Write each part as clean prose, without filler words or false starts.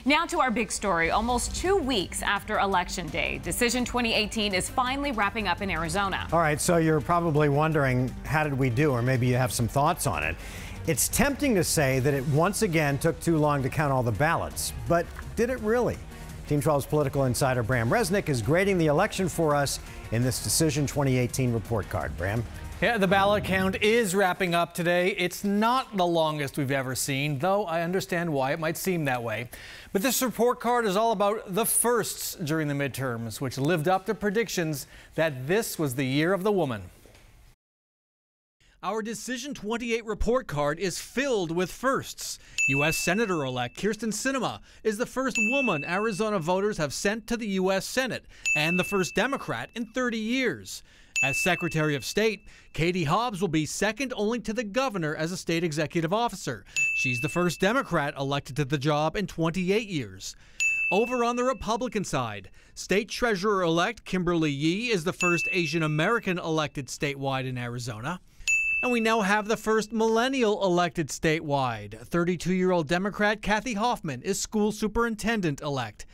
Now to our big story. Almost 2 weeks after Election Day, Decision 2018 is finally wrapping up in Arizona. All right, so you're probably wondering, how did we do? Or maybe you have some thoughts on it. It's tempting to say that it once again took too long to count all the ballots, but did it really? Team 12's political insider Bram Resnick is grading the election for us in this Decision 2018 report card. Bram? Yeah, the ballot count is wrapping up today. It's not the longest we've ever seen, though I understand why it might seem that way. But this report card is all about the firsts during the midterms, which lived up to predictions that this was the year of the woman. Our Decision 28 report card is filled with firsts. U.S. Senator-elect Kyrsten Sinema is the first woman Arizona voters have sent to the U.S. Senate and the first Democrat in 30 years. As Secretary of State, Katie Hobbs will be second only to the governor as a state executive officer. She's the first Democrat elected to the job in 28 years. Over on the Republican side, State Treasurer-elect Kimberly Yee is the first Asian American elected statewide in Arizona. And we now have the first millennial elected statewide. 32-year-old Democrat Kathy Hoffman is school superintendent-elect.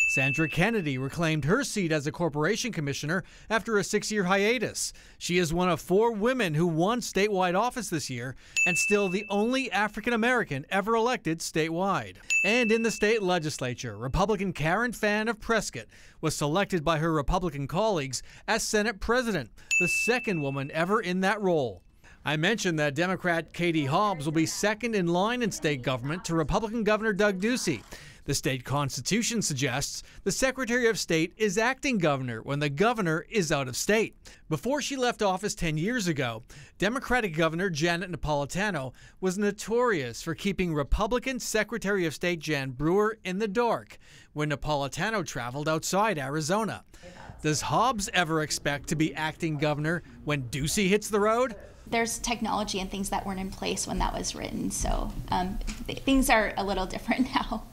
Sandra Kennedy reclaimed her seat as a corporation commissioner after a 6-year hiatus. She is one of 4 women who won statewide office this year and still the only African-American ever elected statewide. And in the state legislature, Republican Karen Fann of Prescott was selected by her Republican colleagues as Senate President, the second woman ever in that role. I mentioned that Democrat Katie Hobbs will be second in line in state government to Republican Governor Doug Ducey. The state constitution suggests the Secretary of State is acting governor when the governor is out of state. Before she left office 10 years ago, Democratic Governor Janet Napolitano was notorious for keeping Republican Secretary of State Jan Brewer in the dark when Napolitano traveled outside Arizona. Does Hobbs ever expect to be acting governor when Ducey hits the road? There's technology and things that weren't in place when that was written, so things are a little different now.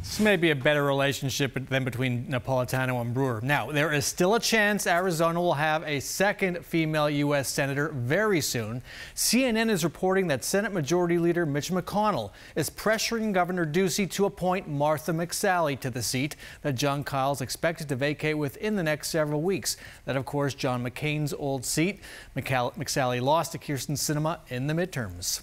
This may be a better relationship than between Napolitano and Brewer. Now, there is still a chance Arizona will have a second female U.S. Senator very soon. CNN is reporting that Senate Majority Leader Mitch McConnell is pressuring Governor Ducey to appoint Martha McSally to the seat that Jon Kyl is expected to vacate within the next several weeks. That, of course, John McCain's old seat. McSally lost to Kyrsten Sinema in the midterms.